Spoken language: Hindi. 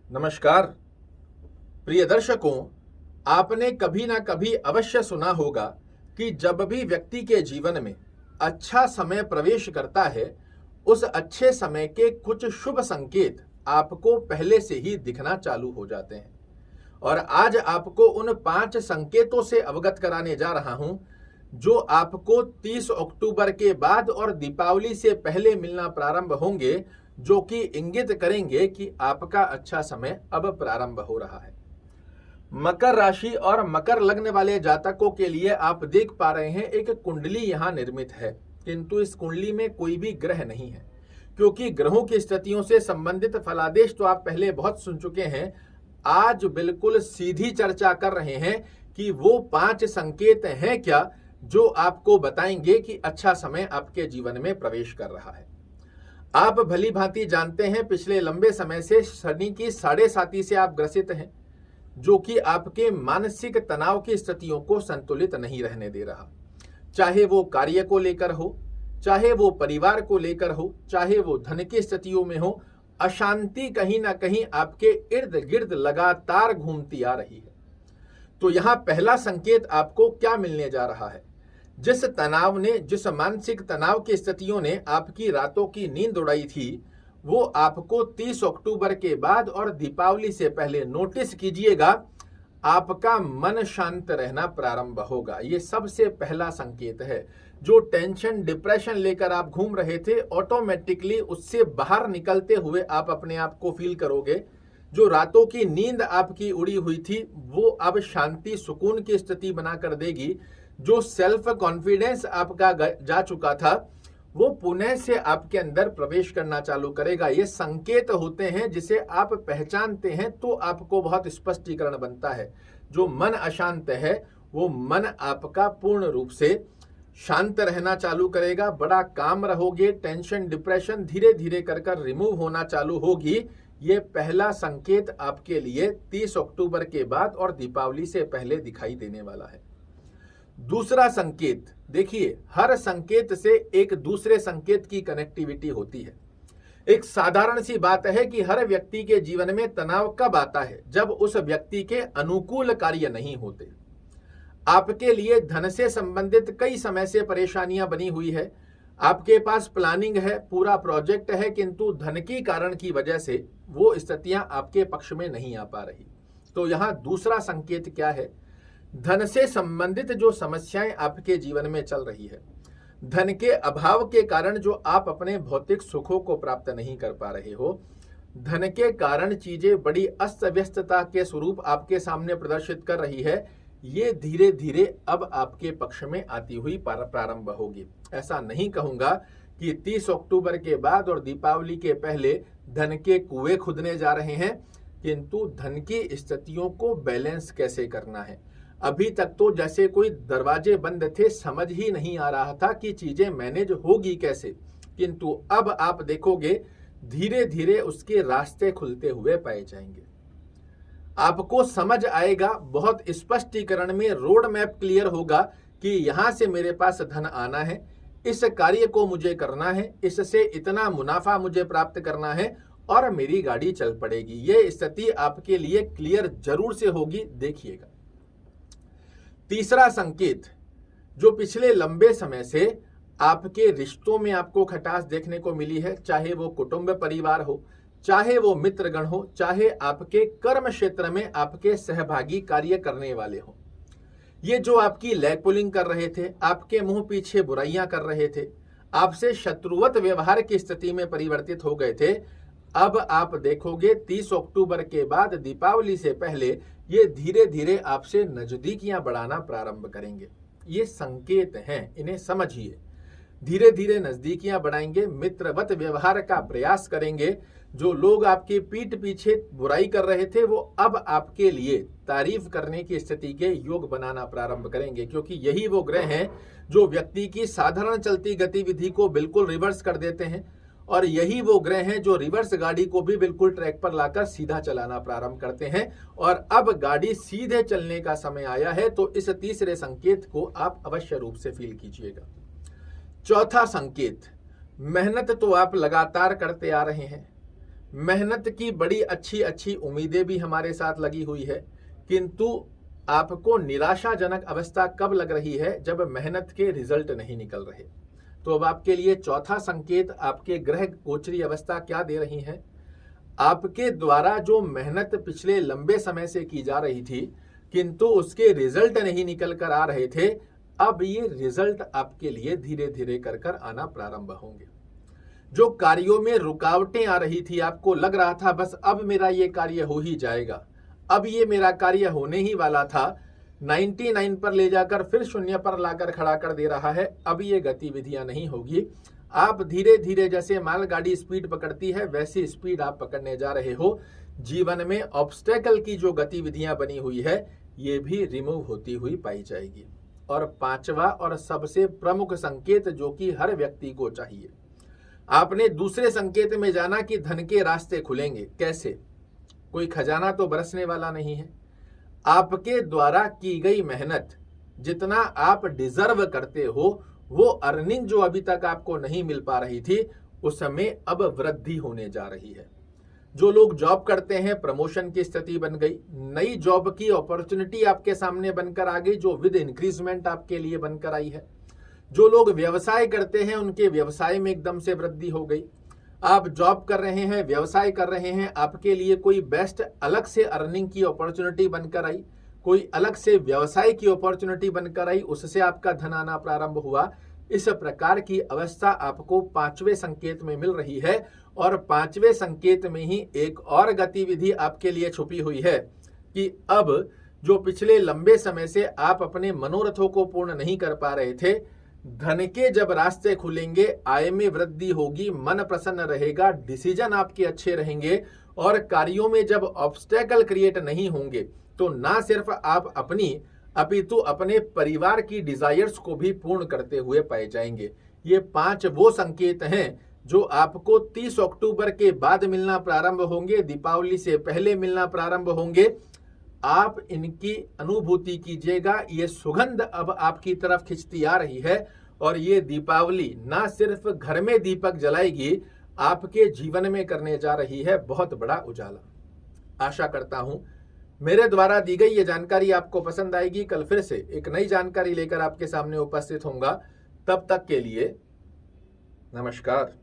नमस्कार प्रिय दर्शकों, आपने कभी ना कभी अवश्य सुना होगा कि जब भी व्यक्ति के जीवन में अच्छा समय प्रवेश करता है, उस अच्छे समय के कुछ शुभ संकेत आपको पहले से ही दिखना चालू हो जाते हैं। और आज आपको उन 5 संकेतों से अवगत कराने जा रहा हूं, जो आपको 30 अक्टूबर के बाद और दीपावली से पहले मिलना प्रारंभ होंगे, जो कि इंगित करेंगे कि आपका अच्छा समय अब प्रारंभ हो रहा है। मकर राशि और मकर लग्न वाले जातकों के लिए आप देख पा रहे हैं, एक कुंडली यहां निर्मित है, किंतु इस कुंडली में कोई भी ग्रह नहीं है, क्योंकि ग्रहों की स्थितियों से संबंधित फलादेश तो आप पहले बहुत सुन चुके हैं। आज बिल्कुल सीधी चर्चा कर रहे हैं कि वो 5 संकेत हैं क्या जो आपको बताएंगे कि अच्छा समय आपके जीवन में प्रवेश कर रहा है। आप भली भांति जानते हैं, पिछले लंबे समय से शनि की 7.5 से आप ग्रसित हैं, जो कि आपके मानसिक तनाव की स्थितियों को संतुलित नहीं रहने दे रहा। चाहे वो कार्य को लेकर हो, चाहे वो परिवार को लेकर हो, चाहे वो धन की स्थितियों में हो, अशांति कहीं ना कहीं आपके इर्द गिर्द लगातार घूमती आ रही है। तो यहां पहला संकेत आपको क्या मिलने जा रहा है? जिस तनाव ने, जिस मानसिक तनाव की स्थितियों ने आपकी रातों की नींद उड़ाई थी, वो आपको 30 अक्टूबर के बाद और दीपावली से पहले नोटिस कीजिएगा, आपका मन शांत रहना प्रारंभ होगा। ये सबसे पहला संकेत है। जो टेंशन, डिप्रेशन लेकर आप घूम रहे थे, ऑटोमेटिकली उससे बाहर निकलते हुए आप अपने आप को फील करोगे। जो रातों की नींद आपकी उड़ी हुई थी, वो अब शांति, सुकून की स्थिति बनाकर देगी। जो सेल्फ कॉन्फिडेंस आपका जा चुका था, वो पुनः से आपके अंदर प्रवेश करना चालू करेगा। ये संकेत होते हैं, जिसे आप पहचानते हैं तो आपको बहुत स्पष्टीकरण बनता है। जो मन अशांत है, वो मन आपका पूर्ण रूप से शांत रहना चालू करेगा। बड़ा काम रहोगे, टेंशन, डिप्रेशन धीरे धीरे कर रिमूव होना चालू होगी। ये पहला संकेत आपके लिए 30 अक्टूबर के बाद और दीपावली से पहले दिखाई देने वाला है। दूसरा संकेत देखिए, हर संकेत से एक दूसरे संकेत की कनेक्टिविटी होती है। एक साधारण सी बात है कि हर व्यक्ति के जीवन में तनाव कब आता है? जब उस व्यक्ति के अनुकूल कार्य नहीं होते। आपके लिए धन से संबंधित कई समय से परेशानियां बनी हुई है। आपके पास प्लानिंग है, पूरा प्रोजेक्ट है, किंतु धन की कारण की वजह से वो स्थितियां आपके पक्ष में नहीं आ पा रही। तो यहां दूसरा संकेत क्या है? धन से संबंधित जो समस्याएं आपके जीवन में चल रही है, धन के अभाव के कारण जो आप अपने भौतिक सुखों को प्राप्त नहीं कर पा रहे हो, धन के कारण चीजें बड़ी अस्त व्यस्तता के स्वरूप आपके सामने प्रदर्शित कर रही है, ये धीरे धीरे अब आपके पक्ष में आती हुई प्रारंभ होगी। ऐसा नहीं कहूंगा कि 30 अक्टूबर के बाद और दीपावली के पहले धन के कुएं खुदने जा रहे हैं, किंतु धन की स्थितियों को बैलेंस कैसे करना है, अभी तक तो जैसे कोई दरवाजे बंद थे, समझ ही नहीं आ रहा था कि चीजें मैनेज होगी कैसे। किंतु अब आप देखोगे, धीरे धीरे उसके रास्ते खुलते हुए पाए जाएंगे। आपको समझ आएगा, बहुत स्पष्टीकरण में रोड मैप क्लियर होगा कि यहां से मेरे पास धन आना है, इस कार्य को मुझे करना है, इससे इतना मुनाफा मुझे प्राप्त करना है और मेरी गाड़ी चल पड़ेगी। ये स्थिति आपके लिए क्लियर जरूर से होगी, देखिएगा। तीसरा संकेत, जो पिछले लंबे समय से आपके रिश्तों में आपको खटास देखने को मिली है, चाहे वो कुटुंब परिवार हो, चाहे वो मित्रगण हो, चाहे आपके कर्म क्षेत्र में आपके सहभागी कार्य करने वाले हो, ये जो आपकी लैग पुलिंग कर रहे थे, आपके मुंह पीछे बुराइयां कर रहे थे, आपसे शत्रुवत व्यवहार की स्थिति में परिवर्तित हो गए थे, अब आप देखोगे 30 अक्टूबर के बाद दीपावली से पहले ये धीरे धीरे आपसे नजदीकियां बढ़ाना प्रारंभ करेंगे। ये संकेत हैं, इन्हें समझिए। धीरे धीरे नजदीकियां बढ़ाएंगे, मित्रवत व्यवहार का प्रयास करेंगे। जो लोग आपकी पीठ पीछे बुराई कर रहे थे, वो अब आपके लिए तारीफ करने की स्थिति के योग बनाना प्रारंभ करेंगे, क्योंकि यही वो ग्रह हैं जो व्यक्ति की साधारण चलती गतिविधि को बिल्कुल रिवर्स कर देते हैं, और यही वो ग्रह हैं जो रिवर्स गाड़ी को भी बिल्कुल ट्रैक पर लाकर सीधा चलाना प्रारंभ करते हैं। और अब गाड़ी सीधे चलने का समय आया है, तो इस तीसरे संकेत को आप अवश्य रूप से फील कीजिएगा। चौथा संकेत, मेहनत तो आप लगातार करते आ रहे हैं, मेहनत की बड़ी अच्छी अच्छी उम्मीदें भी हमारे साथ लगी हुई है, किंतु आपको निराशाजनक अवस्था कब लग रही है? जब मेहनत के रिजल्ट नहीं निकल रहे। तो अब आपके लिए चौथा संकेत आपके ग्रह गोचरी अवस्था क्या दे रही है? आपके द्वारा जो मेहनत पिछले लंबे समय से की जा रही थी, किंतु उसके रिजल्ट नहीं निकल कर आ रहे थे, अब ये रिजल्ट आपके लिए धीरे धीरे कर कर आना प्रारंभ होंगे। जो कार्यों में रुकावटें आ रही थी, आपको लग रहा था बस अब मेरा ये कार्य हो ही जाएगा, अब ये मेरा कार्य होने ही वाला था, 99 पर ले जाकर फिर 0 पर लाकर खड़ा कर दे रहा है, अब ये गतिविधियां नहीं होगी। आप धीरे धीरे जैसे मालगाड़ी स्पीड पकड़ती है वैसी स्पीड आप पकड़ने जा रहे हो। जीवन में ऑब्स्टेकल की जो गतिविधियां बनी हुई है ये भी रिमूव होती हुई पाई जाएगी। और पांचवा और सबसे प्रमुख संकेत जो कि हर व्यक्ति को चाहिए, आपने दूसरे संकेत में जाना कि धन के रास्ते खुलेंगे। कैसे? कोई खजाना तो बरसने वाला नहीं है। आपके द्वारा की गई मेहनत, जितना आप डिजर्व करते हो, वो अर्निंग जो अभी तक आपको नहीं मिल पा रही थी, उसमें अब वृद्धि होने जा रही है। जो लोग जॉब करते हैं, प्रमोशन की स्थिति बन गई, नई जॉब की अपॉर्चुनिटी आपके सामने बनकर आ गई जो विद इंक्रीजमेंट आपके लिए बनकर आई है। जो लोग व्यवसाय करते हैं उनके व्यवसाय में एकदम से वृद्धि हो गई। आप जॉब कर रहे हैं, व्यवसाय कर रहे हैं, आपके लिए कोई बेस्ट अलग से अर्निंग की अपॉर्चुनिटी बनकर आई, कोई अलग से व्यवसाय की अपॉर्चुनिटी बनकर आई, उससे आपका धन आना प्रारंभ हुआ। इस प्रकार की अवस्था आपको पांचवें संकेत में मिल रही है। और पांचवें संकेत में ही एक और गतिविधि आपके लिए छुपी हुई है कि अब जो पिछले लंबे समय से आप अपने मनोरथों को पूर्ण नहीं कर पा रहे थे, धन के जब रास्ते खुलेंगे, आय में वृद्धि होगी, मन प्रसन्न रहेगा, डिसीजन आपके अच्छे रहेंगे और कार्यों में जब ऑब्स्टेकल क्रिएट नहीं होंगे तो ना सिर्फ आप अपनी अपितु अपने परिवार की डिजायर्स को भी पूर्ण करते हुए पाए जाएंगे। ये 5 वो संकेत हैं जो आपको 30 अक्टूबर के बाद मिलना प्रारंभ होंगे, दीपावली से पहले मिलना प्रारंभ होंगे। आप इनकी अनुभूति कीजिएगा। ये सुगंध अब आपकी तरफ खिंचती आ रही है और ये दीपावली ना सिर्फ घर में दीपक जलाएगी, आपके जीवन में करने जा रही है बहुत बड़ा उजाला। आशा करता हूं मेरे द्वारा दी गई ये जानकारी आपको पसंद आएगी। कल फिर से एक नई जानकारी लेकर आपके सामने उपस्थित होऊंगा। तब तक के लिए नमस्कार।